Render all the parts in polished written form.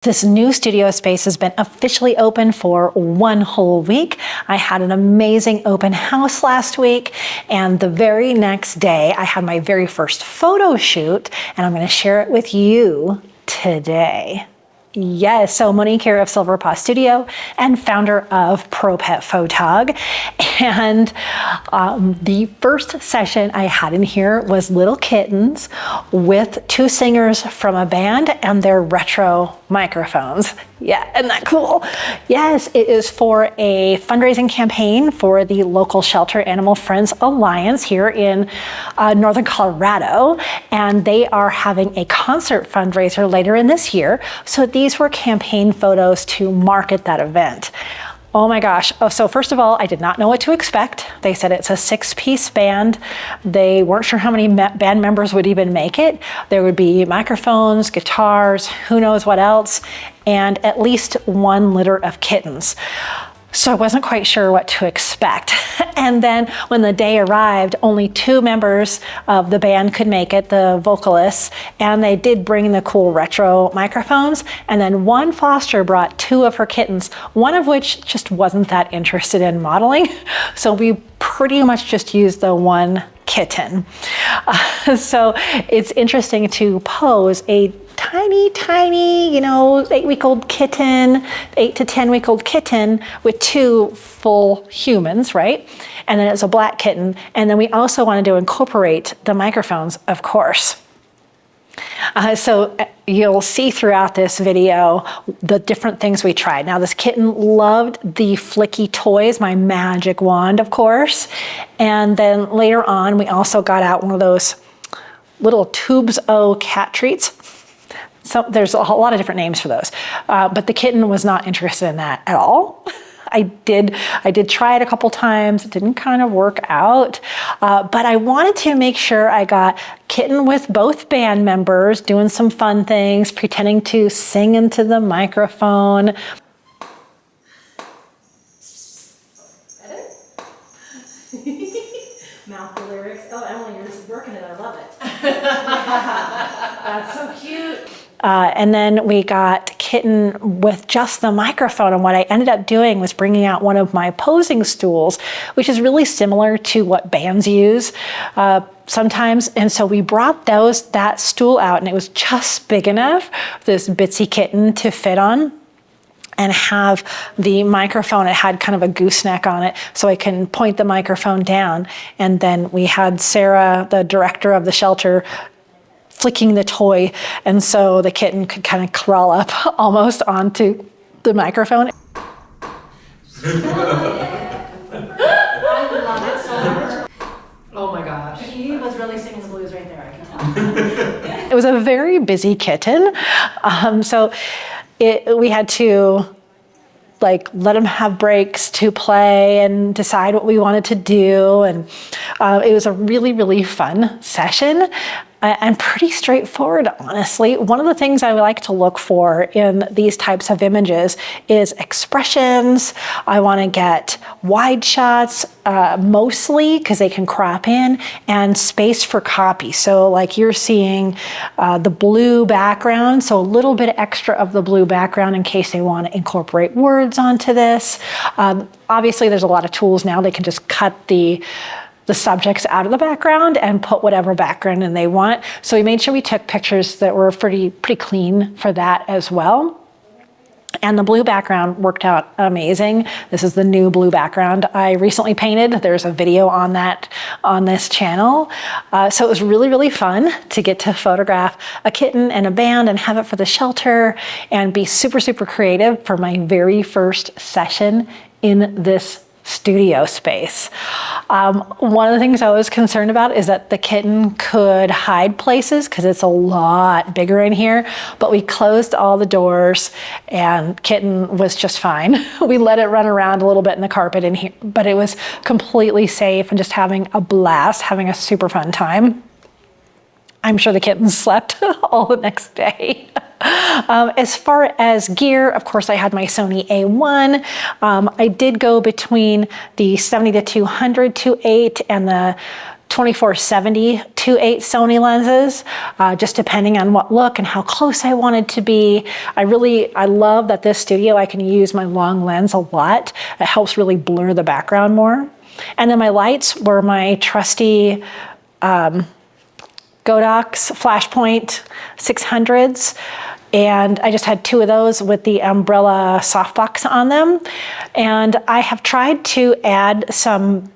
This new studio space has been officially open for 1 whole week. I had an amazing open house last week, and the very next day I had my very first photo shoot, and I'm going to share it with you today. Yes, so Monique here of Silver Paw Studio and founder of Pro Pet Photog. And the first session I had in here was Little Kittens with 2 singers from a band and their retro microphones. Yeah, isn't that cool? Yes, it is for a fundraising campaign for the local Shelter Animal Friends Alliance here in Northern Colorado. And they are having a concert fundraiser later in this year. So these were campaign photos to market that event. Oh my gosh. Oh, so first of all, I did not know what to expect. They said it's a 6-piece band. They weren't sure how many band members would even make it. There would be microphones, guitars, who knows what else, and at least 1 litter of kittens. So I wasn't quite sure what to expect. And then when the day arrived, only 2 members of the band could make it, the vocalists, and they did bring the cool retro microphones. And then one foster brought 2 of her kittens, one of which just wasn't that interested in modeling. So we pretty much just used the 1 kitten. So it's interesting to pose a tiny, 8-week-old kitten, 8 to 10-week-old kitten with 2 full humans, right? And then it's a black kitten. And then we also wanted to incorporate the microphones, of course. So you'll see throughout this video the different things we tried. Now this kitten loved the flicky toys, my magic wand, of course. And then later on, we also got out one of those little Tubes O cat treats. So there's a lot of different names for those, but the kitten was not interested in that at all. I did try it a couple times. It didn't kind of work out, but I wanted to make sure I got kitten with both band members doing some fun things, pretending to sing into the microphone. Mouth the lyrics. Oh, Emily, you're just working it. I love it. That's so cute. And then we got kitten with just the microphone. And what I ended up doing was bringing out one of my posing stools, which is really similar to what bands use sometimes. And so we brought that stool out, and it was just big enough for this bitsy kitten to fit on and have the microphone. It had kind of a gooseneck on it, so I can point the microphone down. And then we had Sarah, the director of the shelter, flicking the toy, and so the kitten could kind of crawl up almost onto the microphone. I love it so much. Oh my gosh. He was really singing the blues right there, I can tell. It was a very busy kitten, so we had to let him have breaks to play and decide what we wanted to do, and it was a really, really fun session. And pretty straightforward, honestly. One of the things I like to look for in these types of images is expressions. I want to get wide shots, mostly because they can crop in, and space for copy. So like you're seeing the blue background, so a little bit extra of the blue background in case they want to incorporate words onto this. Obviously, there's a lot of tools now. They can just cut the subjects out of the background and put whatever background in they want. So we made sure we took pictures that were pretty clean for that as well. And the blue background worked out amazing. This is the new blue background I recently painted. There's a video on that on this channel. So it was really, really fun to get to photograph a kitten and a band and have it for the shelter and be super, super creative for my very first session in this studio space. One of the things I was concerned about is that the kitten could hide places because it's a lot bigger in here, but we closed all the doors and kitten was just fine. We let it run around a little bit in the carpet in here, but it was completely safe and just having a blast, having a super fun time. I'm sure the kittens slept all the next day. As far as gear, of course, I had my Sony A1. I did go between the 70 to 200 to 8 and the 24-70 2.8 Sony lenses, just depending on what look and how close I want it to be. I love that this studio, I can use my long lens a lot. It helps really blur the background more. And then my lights were my trusty Godox Flashpoint 600s. And I just had 2 of those with the umbrella softbox on them. And I have tried to add some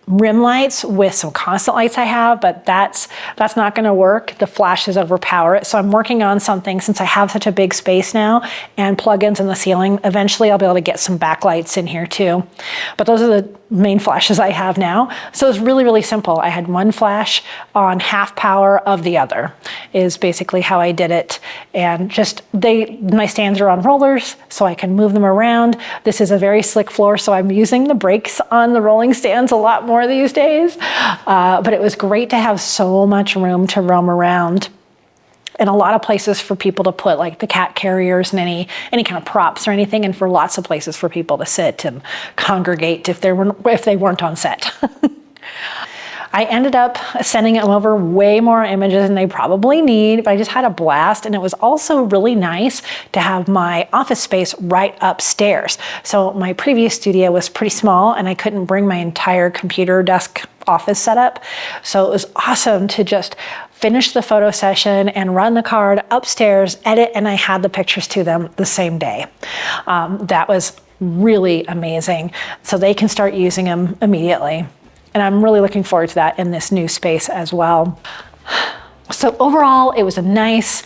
rim lights with some constant lights I have, but that's not gonna work. The flashes overpower it. So I'm working on something, since I have such a big space now and plugins in the ceiling. Eventually I'll be able to get some backlights in here too. But those are the main flashes I have now. So it's really, really simple. I had one flash on half power of the other is basically how I did it. And just my stands are on rollers so I can move them around. This is a very slick floor, so I'm using the brakes on the rolling stands a lot more these days. But it was great to have so much room to roam around, and a lot of places for people to put like the cat carriers and any kind of props or anything, and for lots of places for people to sit and congregate if they weren't on set. I ended up sending them over way more images than they probably need, but I just had a blast. And it was also really nice to have my office space right upstairs. So my previous studio was pretty small and I couldn't bring my entire computer desk office setup. So it was awesome to just finish the photo session and run the card upstairs, edit, and I had the pictures to them the same day. That was really amazing. So they can start using them immediately. And I'm really looking forward to that in this new space as well. So overall, it was a nice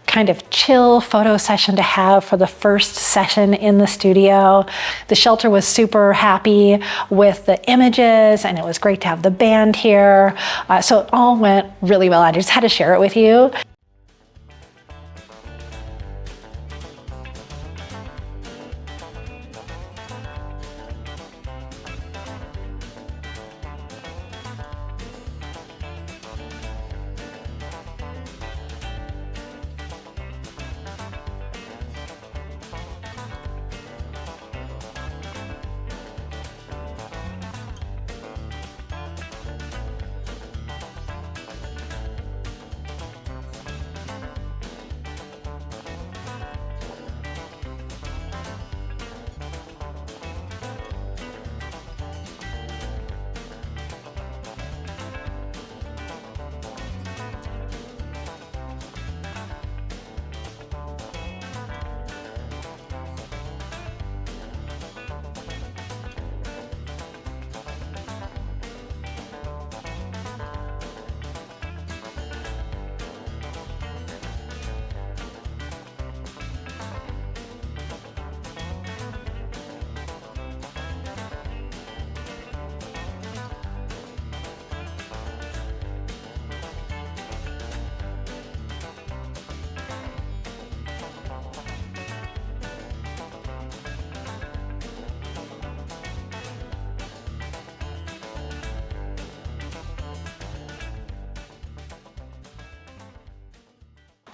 kind of chill photo session to have for the first session in the studio. The shelter was super happy with the images, and it was great to have the band here. So it all went really well. I just had to share it with you.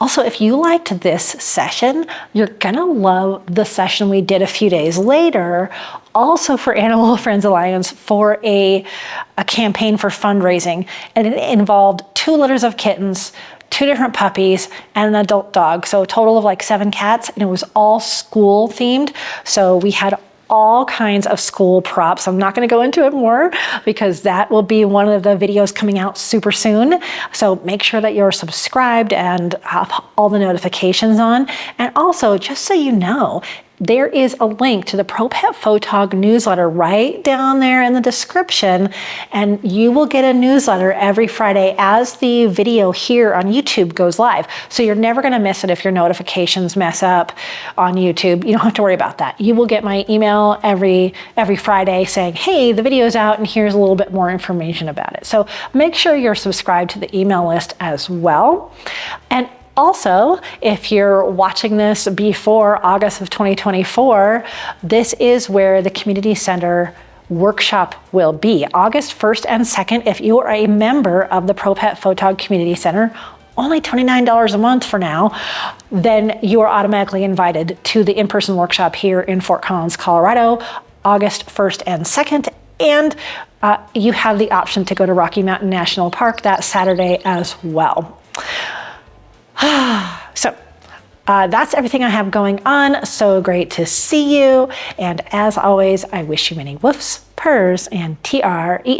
Also, if you liked this session, you're gonna love the session we did a few days later, also for Animal Friends Alliance, for a campaign for fundraising. And it involved 2 litters of kittens, 2 different puppies, and an adult dog. So a total of like 7 cats, and it was all school themed. So we had all kinds of school props. I'm not going to go into it more because that will be one of the videos coming out super soon. So make sure that you're subscribed and have all the notifications on. And also, just so you know, there is a link to the Pro Pet Photog newsletter right down there in the description, and you will get a newsletter every Friday as the video here on YouTube goes live. So you're never gonna miss it if your notifications mess up on YouTube. You don't have to worry about that. You will get my email every Friday saying, hey, the video's out and here's a little bit more information about it. So make sure you're subscribed to the email list as well. And also, if you're watching this before August of 2024, this is where the community center workshop will be. August 1st and 2nd, if you are a member of the Pro Pet Photog Community Center, only $29 a month for now, then you are automatically invited to the in-person workshop here in Fort Collins, Colorado, August 1st and 2nd And you have the option to go to Rocky Mountain National Park that Saturday as well. So that's everything I have going on. So great to see you. And as always, I wish you many woofs, purrs, and TREATSs.